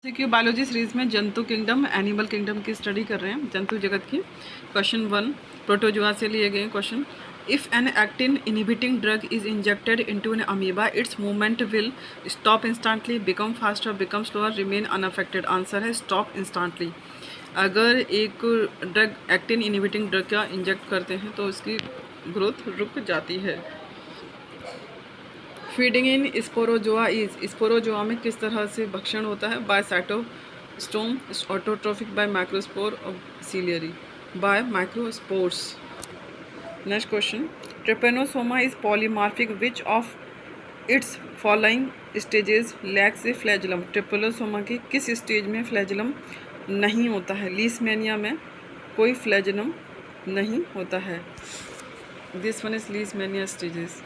कि biology series में जंतु किंगडम एनिमल किंगडम की स्टडी कर रहे हैं, जंतु जगत की। क्वेश्चन 1 प्रोटोजोआ से लिए गए question. If an actin inhibiting drug is injected into an amoeba, its movement will stop instantly, become faster, become slower, remain unaffected. Answer है स्टॉप इंस्टेंटली। अगर एक ड्रग एक्टिन इनहिबिटिंग ड्रग का inject करते हैं तो उसकी ग्रोथ रुक जाती है। Feeding in sporozoa is, sporozoa में किस तरह से भक्षण होता है? By cytostome, autotrophic, by microspore और ciliary by microspores. Next question. Trypanosoma is polymorphic, which of its following stages lacks a flagellum. Trypanosoma की किस स्टेज में फ्लैजुलम नहीं होता है? लीसमेनिया में कोई फ्लैजुलम नहीं होता है। This one is Leishmania stages.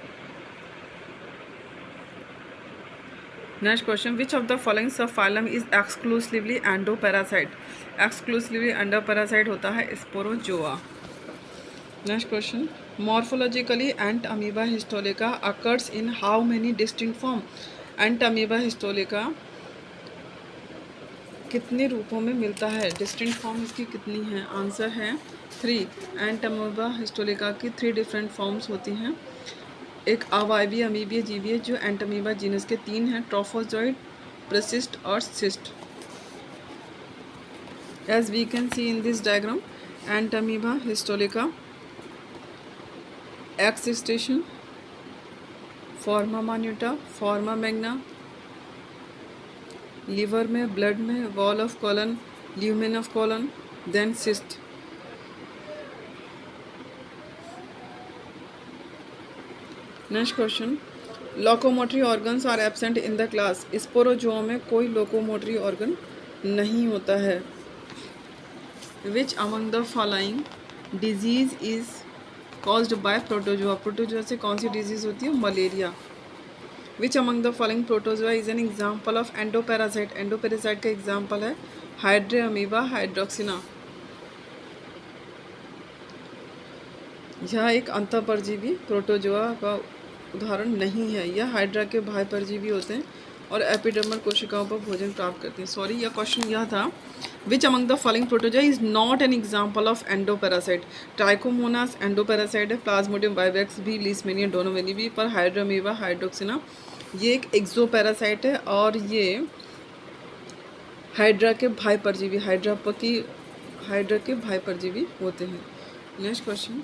Next question. Which of the following sub phylum is exclusively endoparasite? Exclusively endoparasite होता है Sporozoa. Next question. Morphologically Entamoeba histolytica occurs in how many distinct form? Entamoeba histolytica कितने रूपों में मिलता है? Distinct form इसकी कितनी हैं? आंसर है 3। एंट अमीबा हिस्टोलिका की 3 डिफरेंट फॉर्म्स होती हैं। एक अवायवीय अमीबीय जीवीय जो एंटमीबा जीनस के 3 हैं, ट्रोफोजोइड, प्रसिस्ट और cyst. As we can see in this diagram, Entamoeba histolytica excystation, forma minuta, forma magna, liver में, ब्लड में, wall of colon, lumen of colon, then cyst. Next question. Locomotory organs are absent in the class. Sporozoa में कोई locomotory organ नहीं होता है। Which among the following disease is caused by protozoa? Protozoa से कौन सी disease होती है? Malaria. Which among the following protozoa is an example of endoparasite? Endoparasite का एग्जाम्पल है हाइड्रे अमीबा, हाइड्रोक्सिना। यह एक अंतःपरजीवी प्रोटोजोआ का उदाहरण नहीं है। यह हाइड्रा के बाह्य परजीवी होते हैं और एपिडर्मल कोशिकाओं पर भोजन प्राप्त करते हैं। सॉरी, यह क्वेश्चन यह था विच among the following protozoa is not an example of endoparasite? Trichomonas endoparasite है, प्लाज्मोडियम वाइवेक्स भी, लीसमेनिया डोनोवेनी भी, पर हाइड्रामीबा, हाइड्रोक्सिना ये एक एक्सोपैरासाइट है और ये हाइड्रा के बाह्य परजीवी, हाइड्रा के बाह्य परजीवी होते हैं। Next question.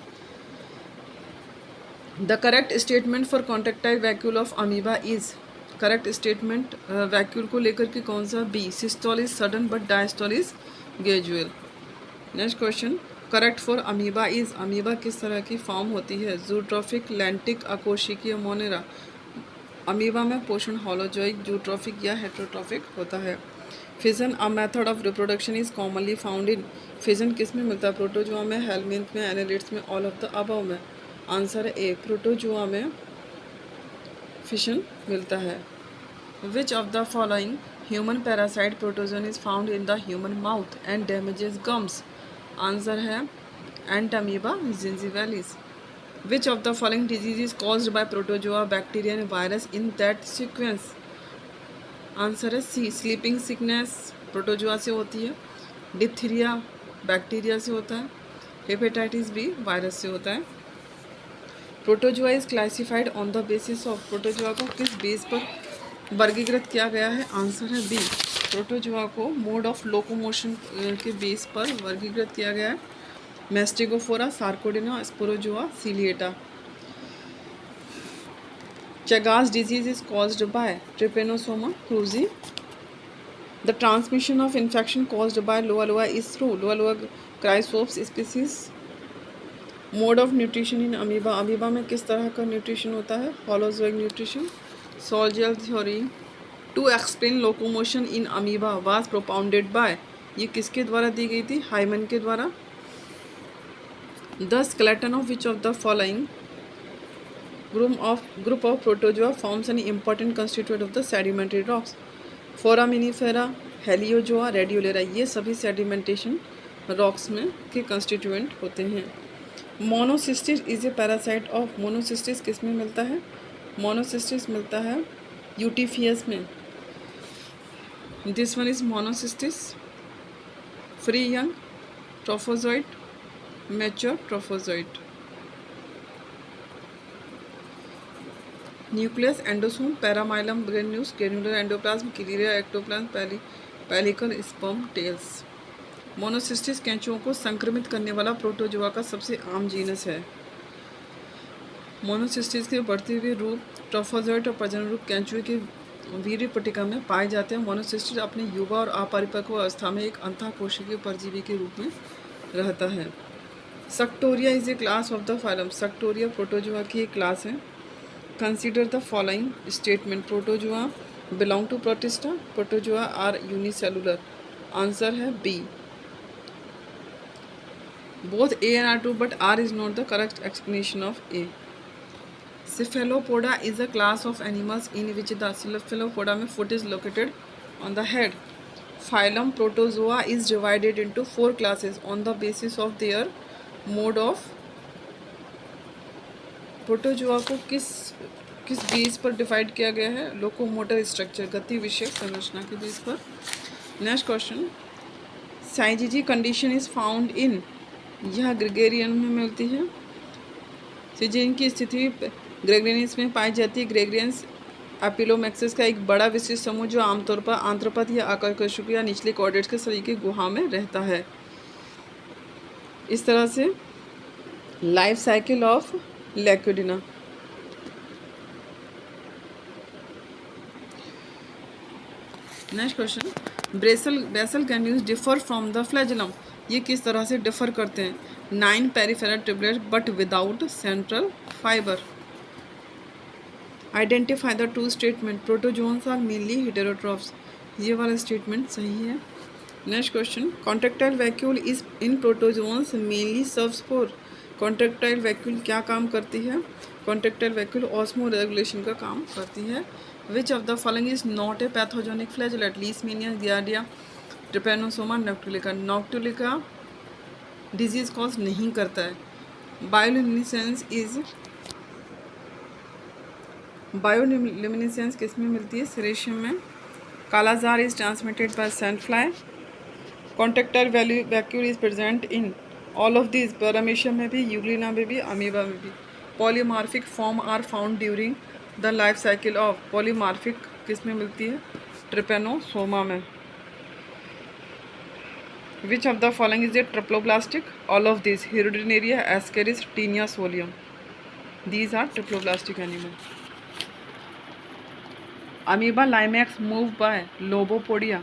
The correct statement for contractile vacuole of amoeba is, correct statement vacuole को लेकर के कौन सा? B, systole is sudden but diastole is gradual. Next question. Correct for amoeba is, amoeba किस तरह की फॉर्म होती है? जूट्रोफिक, लैंटिक, अकोशिकीय, मोनेरा। अमीबा में पोषण होलोजोइक, जूट्रोफिक या हेट्रोट्रोफिक होता है। Fission a method of reproduction is commonly found in, fission किस में मिलता है? प्रोटोजोआ में, हेलमिंथ में, एनालिड्स में, ऑल ऑफ द अबव में। आंसर है ए, प्रोटोजोआ में फिशन मिलता है। Which of the following human parasite protozoan is found in the human mouth and damages gums? Answer है Entamoeba gingivalis. Which of the following disease is caused by protozoa, bacteria and virus in that sequence? Answer है C, sleeping sickness protozoa से होती है, diphtheria bacteria से होता है, hepatitis B virus से होता है। Protozoa is classified on the basis of, protozoa को किस बेस पर वर्गीकृत किया गया है? आंसर है बी, प्रोटोजोआ को मोड ऑफ लोकोमोशन के बेस पर वर्गीकृत किया गया है। Mastigophora, Sarcodina, Sporozoa, Ciliata. Chagas disease is caused by Trypanosoma cruzi. The transmission of infection caused by Loa loa is through Loa loa Chrysops species. Mode of nutrition in amoeba, amoeba में किस तरह का nutrition होता है? Holozoic nutrition. Sol gel theory to explain locomotion in amoeba was propounded by, ये किसके द्वारा दी गई थी? हाइमन के द्वारा। The skeleton of which of the following group of protozoa forms an important constituent of the sedimentary rocks? फोरामिनीफेरा, हेलियोजोआ, रेडियोलेरा, ये सभी sedimentation rocks में के कंस्टिट्यूएंट होते हैं। Monocystis is a parasite of, Monocystis किस में मिलता है? मोनोसिस्टिस मिलता है यूटीफियस में। This one is monocystis, free young, trophozoite, mature trophozoite. Nucleus, endosome, paramylum, granules, granular endoplasm, क्लीरिया, ectoplasm, pellicle, sperm, tails. Monocystis केंचुओं को संक्रमित करने वाला प्रोटोजोआ का सबसे आम जीनस है। मोनोसिस्टिस के बढ़ते हुए रूप ट्रोफोजोइट और प्रजनन रूप केंचुए के वीर्य पट्टिका में पाए जाते हैं। मोनोसिस्टिस अपने युवा और अपरिपक्व अवस्था में एक अंतःकोशिकीय परजीवी के रूप में रहता है। Suctoria is a class of the phylum. Suctoria protozoa की एक क्लास है। Consider the following statement. Protozoa belong to protista. Protozoa are unicellular. Answer है B. Both A and R true but R is not the correct explanation of A. Cephalopoda is a class of animals in which the cephalopoda में foot is located on the head. Phylum Protozoa is divided into 4 classes on the basis of their mode of। Protozoa को किस base पर divide किया गया है? Locomotor structure, गति विषयक संरचना के बेस पर। Next question, syzygy condition is found in. यह ग्रेगेरियन में मिलती है। सिजिन की स्थिति ग्रेगरियंस में पाई जाती है। ग्रेगरियंस एपिलोमैक्सिस का एक बड़ा विशिष्ट समूह जो आमतौर पर आंथ्रोपॉड या आकर्षक या निचले कॉर्डेट्स के शरीर की गुहा में रहता है। इस तरह से life cycle of Lacudina. Next question, basal granules differ from the flagellum. ये किस तरह से डिफर करते हैं? 9 peripheral triplet but without central fibre. Identify the true statement. Protozoans are mainly heterotrophs. ये वाला स्टेटमेंट सही है। Next question, contractile vacuole is in protozoans mainly serves for. Contractile vacuole क्या काम करती है? कॉन्ट्रेक्टाइल वैक्यूल ऑस्मो रेगुलेशन का काम करती है। Which of the following is not a pathogenic flagellate? Leishmania, Giardia, Trypanosoma, Noctiluca. Noctiluca disease cause नहीं करता है। बायोल्यूमिनेसेंस किस में मिलती है? सीरेशियम में। Kala azar is transmitted by sand fly. Contractile vacuole is present in all of this. Paramecium में भी, यूग्लिना में भी, अमीबा में भी। Polymorphic form are found during the life cycle of. Polymorphic किस में मिलती है? ट्रिपैनोसोमा में। Which of the following is a triploblastic? All of this. Hirudinaria, Ascaris, Taenia, solium. These are triploblastic animal. Amoeba limax moved by Lobopodia.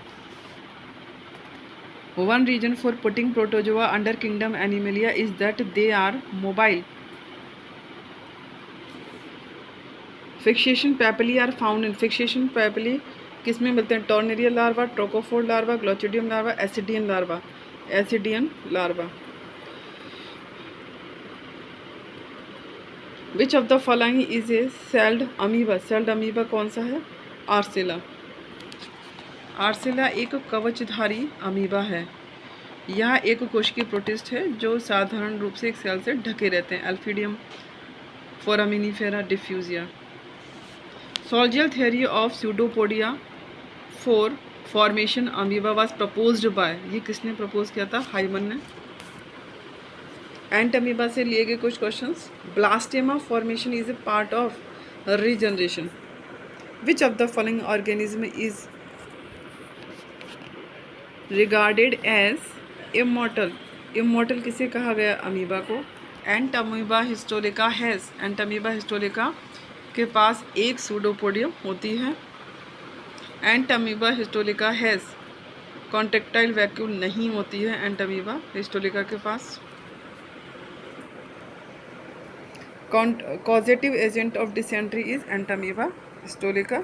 One reason for putting protozoa under kingdom Animalia is that they are mobile. Fixation papillae are found in। fixation papillae किस में मिलते हैं? Tornaria larva, trochophore larva, glochidium larva, ascidian larva. Ascidian larva. Which of the following is A sailed amoeba? Sailed amoeba कौन सा है? आर्सेला। आर्सेला एक कवचधारी amoeba है। यह एक कोशिकीय प्रोटिस्ट है जो साधारण रूप से एक सेल से ढके रहते हैं। Elphidium, Foraminifera, Difflugia. Sol gel theory of pseudopodia for formation amoeba was proposed by. ये किसने प्रपोज किया था? हाइमन ने। एंट अमीबा से लिए गए कुछ questions. Blastema formation is a part of regeneration. Which of the following organism is regarded as immortal? Immortal किसे कहा गया? अमीबा को। Entamoeba histolytica has. Entamoeba histolytica के पास एक सूडोपोडियम होती है। Entamoeba histolytica has contractile vacuole नहीं होती है एंटअमीबा हिस्टोलिका के पास। Causative agent of dysentery is Entamoeba histolytica.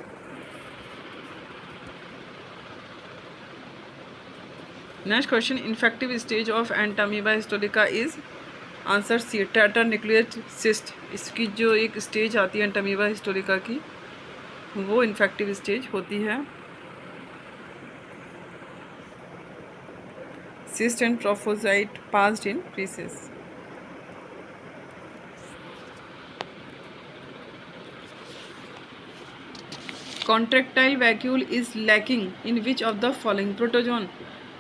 Next question, infective stage of Entamoeba histolytica is. Answer C, tetra nucleus cyst. इसकी जो एक स्टेज आती है एंटअमीबा हिस्टोलिका की, वो इन्फेक्टिव स्टेज होती है। Cyst and trophozoite passed in faeces. Contractile vacuole is lacking in which of the following protozoan.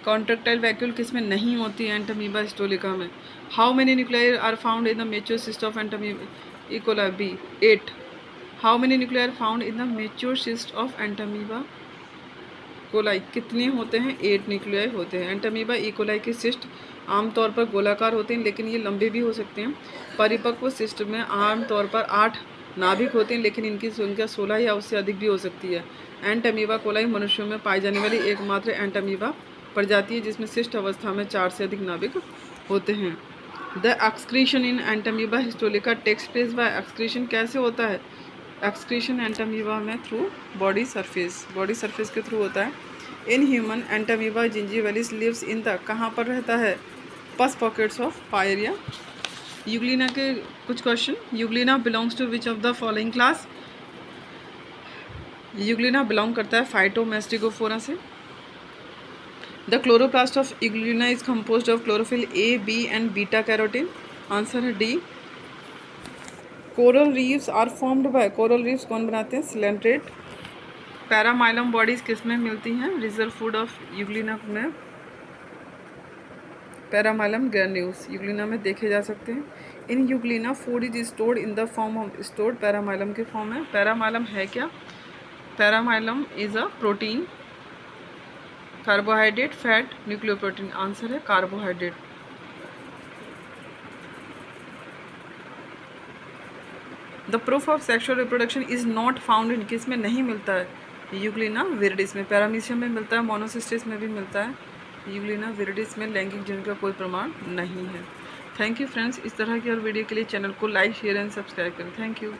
Contractile vacuole किसमें नहीं होती है एंटामीबा हिस्टोलिका में। How many nuclear are found in the mature cyst of Entamoeba e coli be 8। How many nuclear found in the mature cyst of Entamoeba coli, कितने होते हैं 8 nuclei होते हैं। एंटामीबा इकोलाई के सिस्ट आमतौर पर गोलाकार होते हैं लेकिन ये लंबे भी हो सकते हैं। परिपक्व सिस्ट में आमतौर पर 8 नाभिक होते हैं लेकिन इनकी संख्या 16 या उससे अधिक भी हो सकती है। एंटामीबा कोलाई मनुष्यों में पाई जाने वाली एकमात्र एंटामीबा प्रजाति है जिसमें शिष्ट अवस्था में 4 से अधिक नाभिक होते हैं। The excretion in Entamoeba histolytica takes place by excretion, कैसे होता है एक्सक्रीशन एंटामीबा में? थ्रू बॉडी सरफेस के थ्रू होता है। In human Entamoeba gingivalis lives in the, कहाँ पर रहता है? पस पॉकेट्स ऑफ पायरिया। यूग्लिना के कुछ question. Euglena belongs to which of the following class? Euglena belong करता है फाइटोमेस्टिगोफोरा से। The chloroplast of Euglena is composed of chlorophyll A, B and beta carotene. Answer है D. Coral reefs are formed by, coral reefs कौन बनाते हैं? Coelenterate. पैरामाइलम bodies किस में मिलती हैं? रिजर्व फूड ऑफ यूग्लिना में पैरामाइलम ग्रैन्यूल्स यूग्लिना में देखे जा सकते हैं। In Euglena food is stored in the form of, stored paramylum के फॉर्म में। पैरामाइलम है क्या? Paramylum is a protein, carbohydrate, fat, nucleoprotein. Answer है carbohydrate. The proof of sexual reproduction is not found in, किस में नहीं मिलता है? यूग्लिना विरिडिस में। पैरामीशियम में मिलता है, मोनोसिस्टिस में भी मिलता है। यूग्लिना विरिडिस में लैंगिक जीवन का कोई प्रमाण नहीं है। Thank you friends. इस तरह की और वीडियो के लिए चैनल को लाइक, शेयर एंड सब्सक्राइब करें। Thank you.